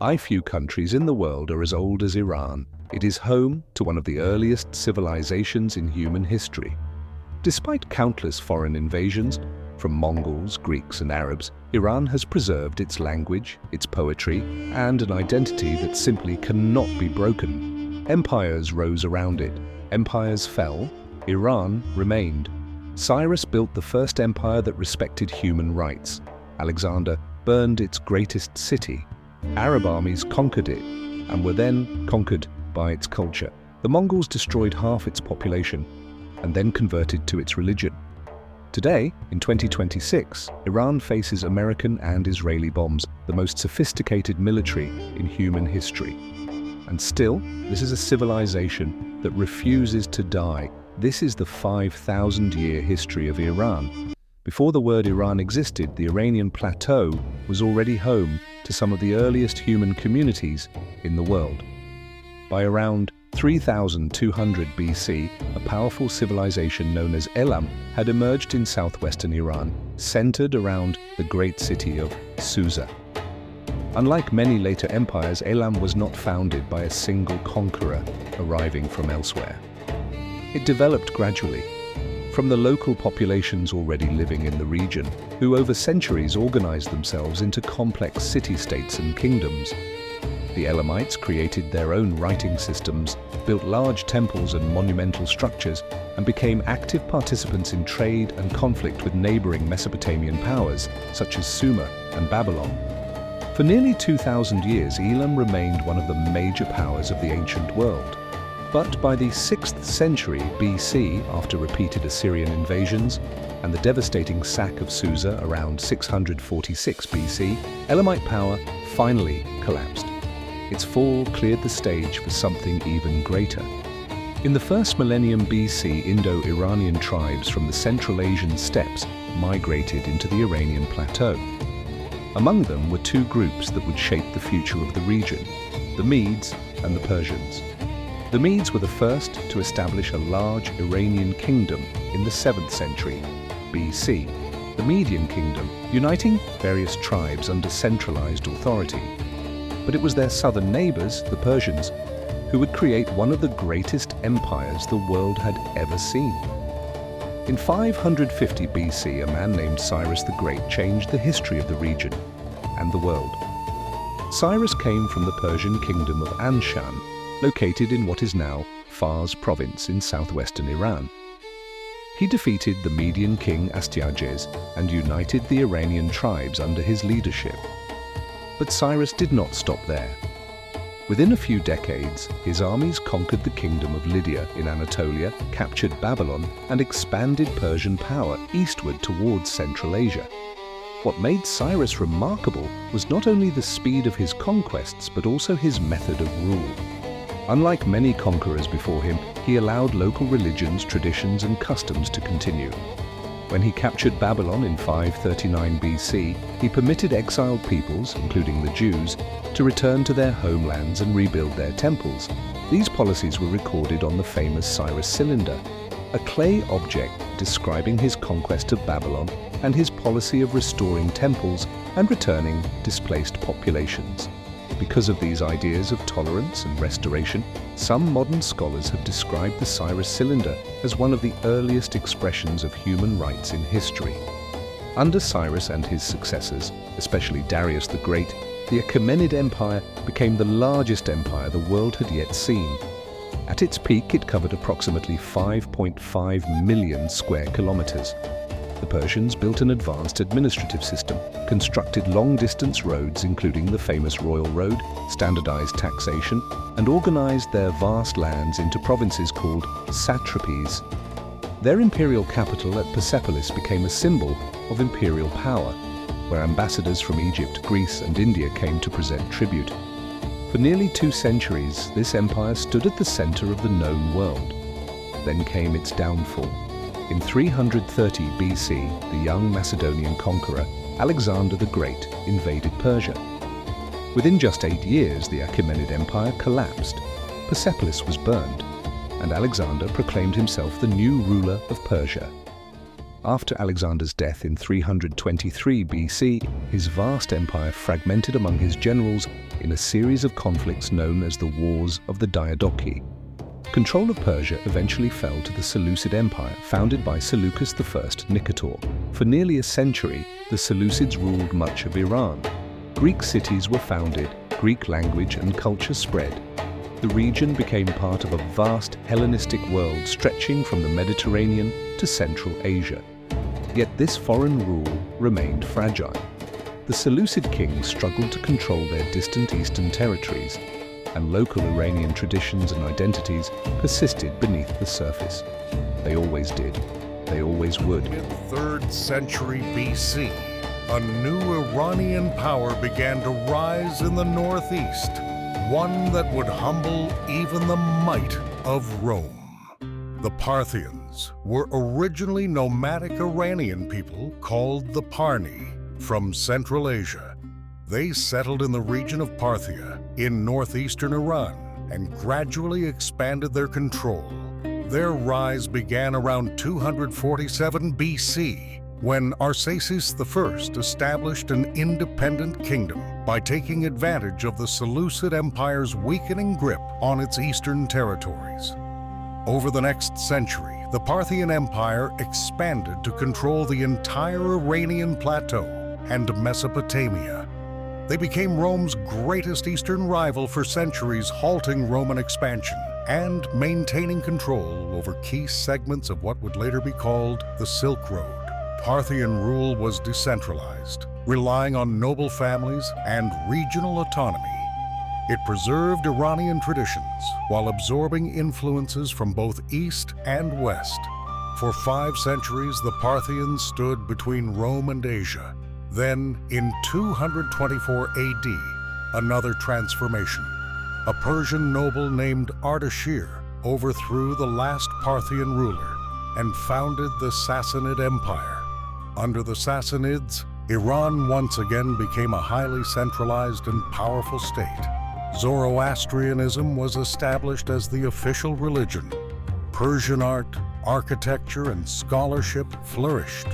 Few countries in the world are as old as Iran. It is home to one of the earliest civilizations in human history. Despite countless foreign invasions, from Mongols, Greeks and Arabs, Iran has preserved its language, its poetry, and an identity that simply cannot be broken. Empires rose around it. Empires fell. Iran remained. Cyrus built the first empire that respected human rights. Alexander burned its greatest city. Arab armies conquered it and were then conquered by its culture. The Mongols destroyed half its population and then converted to its religion. Today, in 2026, Iran faces American and Israeli bombs, the most sophisticated military in human history. And still, this is a civilization that refuses to die. This is the 5,000-year history of Iran. Before the word Iran existed, the Iranian plateau was already home to some of the earliest human communities in the world. By around 3200 BC, a powerful civilization known as Elam had emerged in southwestern Iran, centered around the great city of Susa. Unlike many later empires, Elam was not founded by a single conqueror arriving from elsewhere. It developed gradually, from the local populations already living in the region, who over centuries organized themselves into complex city-states and kingdoms. The Elamites created their own writing systems, built large temples and monumental structures, and became active participants in trade and conflict with neighboring Mesopotamian powers, such as Sumer and Babylon. For nearly 2,000 years, Elam remained one of the major powers of the ancient world. But by the 6th century BC, after repeated Assyrian invasions and the devastating sack of Susa around 646 BC, Elamite power finally collapsed. Its fall cleared the stage for something even greater. In the first millennium BC, Indo-Iranian tribes from the Central Asian steppes migrated into the Iranian plateau. Among them were two groups that would shape the future of the region, the Medes and the Persians. The Medes were the first to establish a large Iranian kingdom in the 7th century BC, the Median Kingdom, uniting various tribes under centralized authority. But it was their southern neighbors, the Persians, who would create one of the greatest empires the world had ever seen. In 550 BC, a man named Cyrus the Great changed the history of the region and the world. Cyrus came from the Persian kingdom of Anshan, located in what is now Fars province in southwestern Iran. He defeated the Median king Astyages and united the Iranian tribes under his leadership. But Cyrus did not stop there. Within a few decades, his armies conquered the kingdom of Lydia in Anatolia, captured Babylon, and expanded Persian power eastward towards Central Asia. What made Cyrus remarkable was not only the speed of his conquests, but also his method of rule. Unlike many conquerors before him, he allowed local religions, traditions, and customs to continue. When he captured Babylon in 539 BC, he permitted exiled peoples, including the Jews, to return to their homelands and rebuild their temples. These policies were recorded on the famous Cyrus cylinder, a clay object describing his conquest of Babylon and his policy of restoring temples and returning displaced populations. Because of these ideas of tolerance and restoration, some modern scholars have described the Cyrus cylinder as one of the earliest expressions of human rights in history. Under Cyrus and his successors, especially Darius the Great, the Achaemenid Empire became the largest empire the world had yet seen. At its peak, it covered approximately 5.5 million square kilometers. The Persians built an advanced administrative system, constructed long-distance roads including the famous Royal Road, standardized taxation, and organized their vast lands into provinces called satrapies. Their imperial capital at Persepolis became a symbol of imperial power, where ambassadors from Egypt, Greece, and India came to present tribute. For nearly 2 centuries, this empire stood at the center of the known world. Then came its downfall. In 330 BC, the young Macedonian conqueror, Alexander the Great, invaded Persia. Within just 8 years, the Achaemenid Empire collapsed, Persepolis was burned, and Alexander proclaimed himself the new ruler of Persia. After Alexander's death in 323 BC, his vast empire fragmented among his generals in a series of conflicts known as the Wars of the Diadochi. Control of Persia eventually fell to the Seleucid Empire, founded by Seleucus I Nicator. For nearly a century, the Seleucids ruled much of Iran. Greek cities were founded, Greek language and culture spread. The region became part of a vast Hellenistic world stretching from the Mediterranean to Central Asia. Yet this foreign rule remained fragile. The Seleucid kings struggled to control their distant eastern territories, and local Iranian traditions and identities persisted beneath the surface. They always did. They always would. In 3rd century BC, a new Iranian power began to rise in the northeast, one that would humble even the might of Rome. The Parthians were originally nomadic Iranian people called the Parni from Central Asia. They settled in the region of Parthia in northeastern Iran and gradually expanded their control. Their rise began around 247 BC, when Arsaces I established an independent kingdom by taking advantage of the Seleucid Empire's weakening grip on its eastern territories. Over the next century, the Parthian Empire expanded to control the entire Iranian plateau and Mesopotamia. They became Rome's greatest eastern rival for centuries, halting Roman expansion and maintaining control over key segments of what would later be called the Silk Road. Parthian rule was decentralized, relying on noble families and regional autonomy. It preserved Iranian traditions while absorbing influences from both East and West. For 5 centuries, the Parthians stood between Rome and Asia. Then, in 224 AD, another transformation. A Persian noble named Ardashir overthrew the last Parthian ruler and founded the Sassanid Empire. Under the Sassanids, Iran once again became a highly centralized and powerful state. Zoroastrianism was established as the official religion. Persian art, architecture, and scholarship flourished.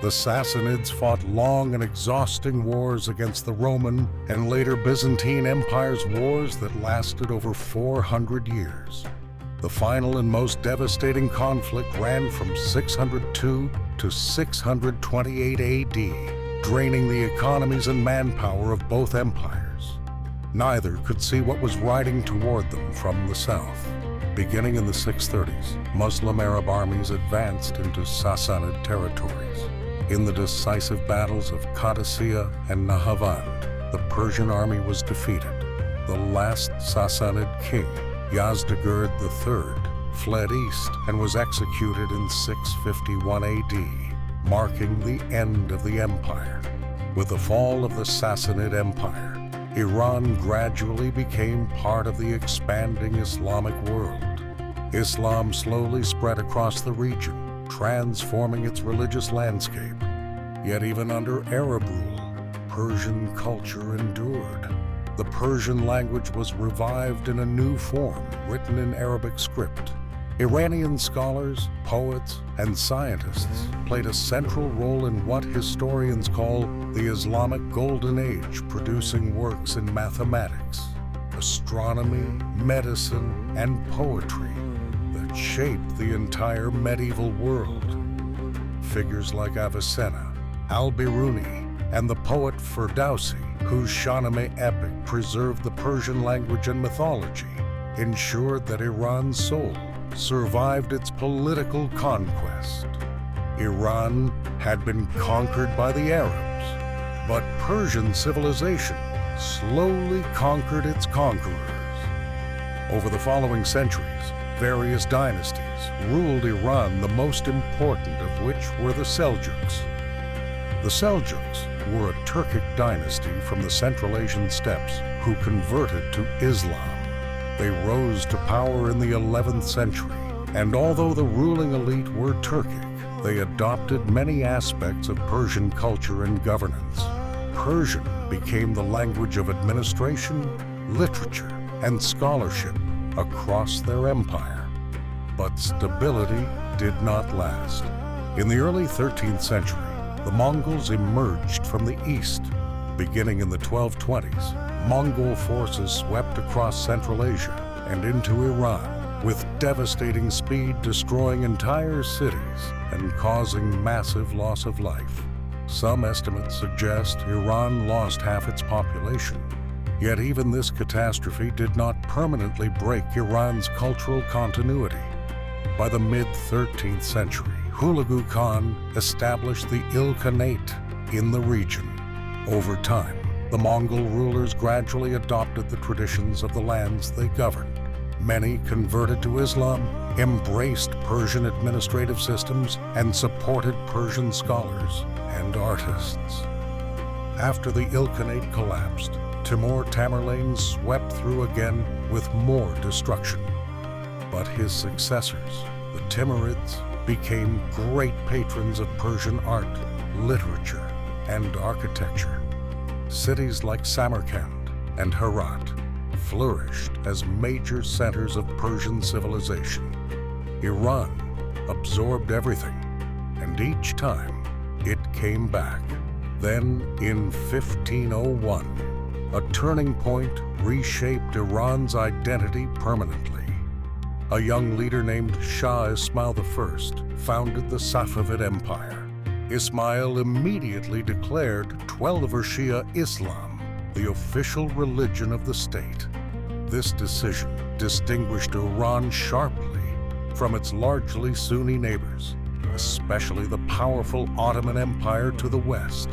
The Sassanids fought long and exhausting wars against the Roman and later Byzantine Empire's wars that lasted over 400 years. The final and most devastating conflict ran from 602 to 628 AD, draining the economies and manpower of both empires. Neither could see what was riding toward them from the south. Beginning in the 630s, Muslim Arab armies advanced into Sassanid territories. In the decisive battles of Qadisiyah and Nahavand, the Persian army was defeated. The last Sassanid king, Yazdegerd III, fled east and was executed in 651 AD, marking the end of the empire. With the fall of the Sassanid Empire, Iran gradually became part of the expanding Islamic world. Islam slowly spread across the region, transforming its religious landscape. Yet even under Arab rule, Persian culture endured. The Persian language was revived in a new form, written in Arabic script. Iranian scholars, poets, and scientists played a central role in what historians call the Islamic Golden Age, producing works in mathematics, astronomy, medicine, and poetry that shaped the entire medieval world. Figures like Avicenna, Al-Biruni, and the poet Ferdowsi, whose Shahnameh epic preserved the Persian language and mythology, ensured that Iran's soul survived its political conquest. Iran had been conquered by the Arabs, but Persian civilization slowly conquered its conquerors. Over the following centuries, various dynasties ruled Iran, the most important of which were the Seljuks. The Seljuks were a Turkic dynasty from the Central Asian steppes who converted to Islam. They rose to power in the 11th century, and although the ruling elite were Turkic, they adopted many aspects of Persian culture and governance. Persian became the language of administration, literature, and scholarship across their empire. But stability did not last. In the early 13th century, the Mongols emerged from the east. Beginning in the 1220s, Mongol forces swept across Central Asia and into Iran, with devastating speed destroying entire cities and causing massive loss of life. Some estimates suggest Iran lost half its population. Yet even this catastrophe did not permanently break Iran's cultural continuity. By the mid-13th century, Hulagu Khan established the Ilkhanate in the region. Over time, the Mongol rulers gradually adopted the traditions of the lands they governed. Many converted to Islam, embraced Persian administrative systems, and supported Persian scholars and artists. After the Ilkhanate collapsed, Timur Tamerlane swept through again with more destruction. But his successors, the Timurids, became great patrons of Persian art, literature, and architecture. Cities like Samarkand and Herat flourished as major centers of Persian civilization. Iran absorbed everything, and each time it came back. Then, in 1501, a turning point reshaped Iran's identity permanently. A young leader named Shah Ismail I founded the Safavid Empire. Ismail immediately declared Twelver Shia Islam the official religion of the state. This decision distinguished Iran sharply from its largely Sunni neighbors, especially the powerful Ottoman Empire to the west.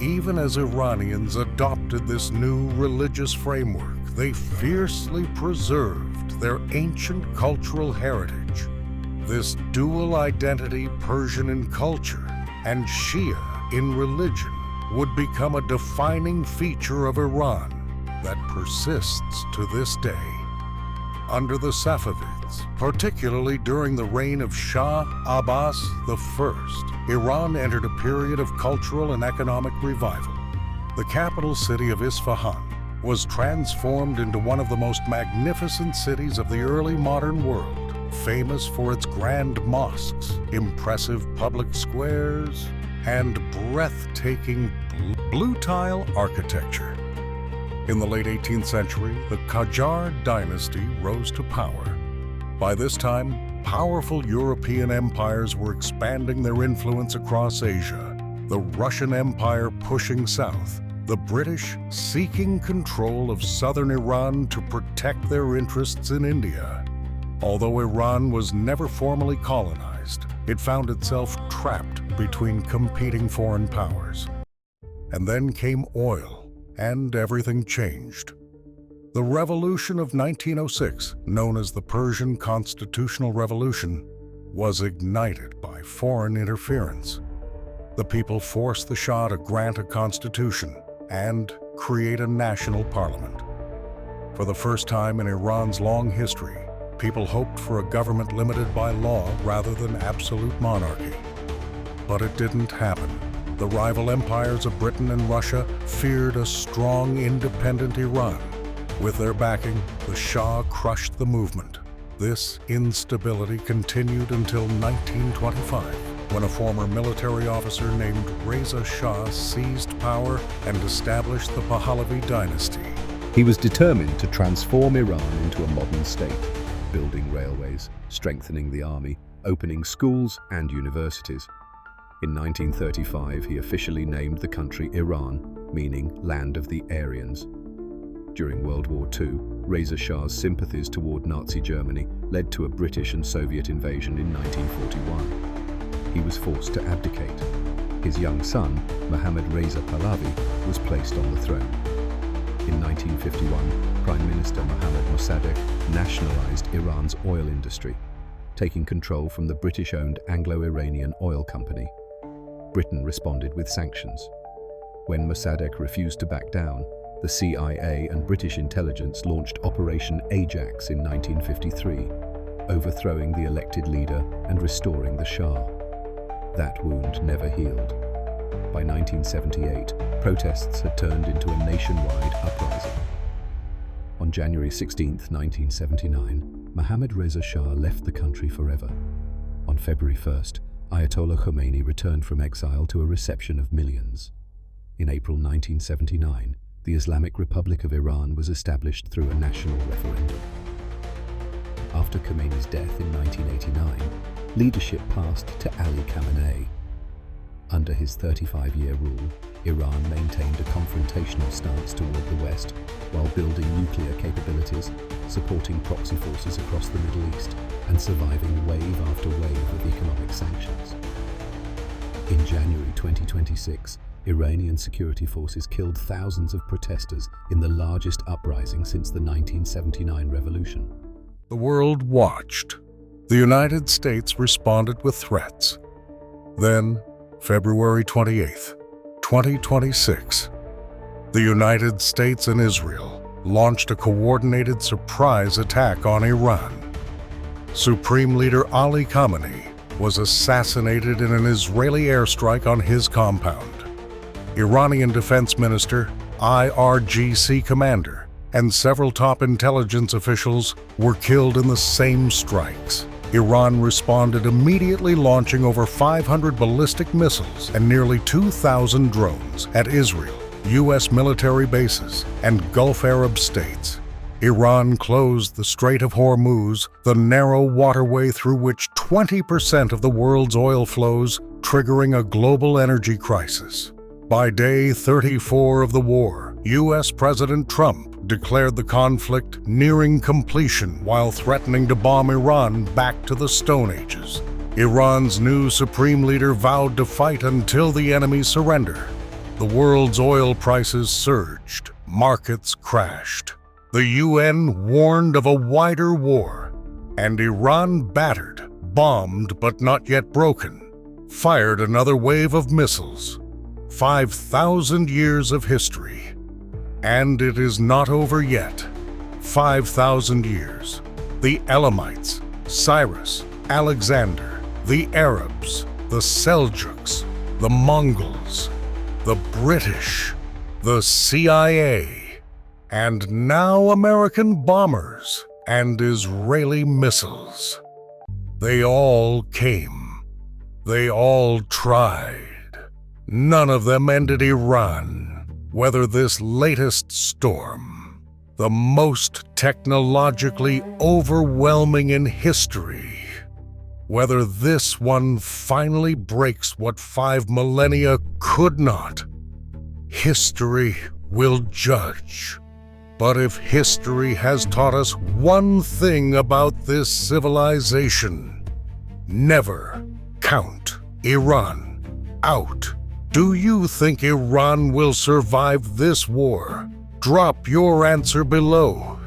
Even as Iranians adopted this new religious framework, they fiercely preserved their ancient cultural heritage. This dual identity, Persian in culture and Shia in religion, would become a defining feature of Iran that persists to this day. Under the Safavids, particularly during the reign of Shah Abbas I, Iran entered a period of cultural and economic revival. The capital city of Isfahan was transformed into one of the most magnificent cities of the early modern world, famous for its grand mosques, impressive public squares, and breathtaking blue tile architecture. In the late 18th century, the Qajar dynasty rose to power. By this time, powerful European empires were expanding their influence across Asia, the Russian Empire pushing south, the British seeking control of southern Iran to protect their interests in India. Although Iran was never formally colonized, it found itself trapped between competing foreign powers. And then came oil, and everything changed. The revolution of 1906, known as the Persian Constitutional Revolution, was ignited by foreign interference. The people forced the Shah to grant a constitution and create a national parliament. For the first time in Iran's long history, people hoped for a government limited by law rather than absolute monarchy. But it didn't happen. The rival empires of Britain and Russia feared a strong, independent Iran. With their backing, the Shah crushed the movement. This instability continued until 1925, when a former military officer named Reza Shah seized power and established the Pahlavi dynasty. He was determined to transform Iran into a modern state, building railways, strengthening the army, opening schools and universities. In 1935, he officially named the country Iran, meaning Land of the Aryans. During World War II, Reza Shah's sympathies toward Nazi Germany led to a British and Soviet invasion in 1941. He was forced to abdicate. His young son, Mohammad Reza Pahlavi, was placed on the throne. In 1951, Prime Minister Mohammad Mossadegh nationalized Iran's oil industry, taking control from the British-owned Anglo-Iranian Oil Company. Britain responded with sanctions. When Mossadegh refused to back down, the CIA and British intelligence launched Operation Ajax in 1953, overthrowing the elected leader and restoring the Shah. That wound never healed. By 1978, protests had turned into a nationwide uprising. On January 16, 1979, Mohammad Reza Shah left the country forever. On February 1st, Ayatollah Khamenei returned from exile to a reception of millions. In April 1979, the Islamic Republic of Iran was established through a national referendum. After Khamenei's death in 1989, leadership passed to Ali Khamenei. Under his 35-year rule, Iran maintained a confrontational stance toward the West while building nuclear capabilities, supporting proxy forces across the Middle East, and surviving wave after wave of economic sanctions. In January 2026, Iranian security forces killed thousands of protesters in the largest uprising since the 1979 revolution. The world watched. The United States responded with threats. Then, February 28th, 2026, the United States and Israel launched a coordinated surprise attack on Iran. Supreme Leader Ali Khamenei was assassinated in an Israeli airstrike on his compound. Iranian Defense Minister, IRGC commander, and several top intelligence officials were killed in the same strikes. Iran responded immediately, launching over 500 ballistic missiles and nearly 2,000 drones at Israel, U.S. military bases, and Gulf Arab states. Iran closed the Strait of Hormuz, the narrow waterway through which 20% of the world's oil flows, triggering a global energy crisis. By day 34 of the war, U.S. President Trump declared the conflict nearing completion while threatening to bomb Iran back to the Stone Ages. Iran's new supreme leader vowed to fight until the enemy surrender. The world's oil prices surged, markets crashed. The UN warned of a wider war, and Iran battered, bombed but not yet broken, fired another wave of missiles. 5,000 years of history. And it is not over yet. 5,000 years. The Elamites, Cyrus, Alexander, the Arabs, the Seljuks, the Mongols, the British, the CIA, and now American bombers and Israeli missiles. They all came. They all tried. None of them ended Iran. Whether this latest storm, the most technologically overwhelming in history, whether this one finally breaks what 5 millennia could not, history will judge. But if history has taught us one thing about this civilization, never count Iran out. Do you think Iran will survive this war? Drop your answer below.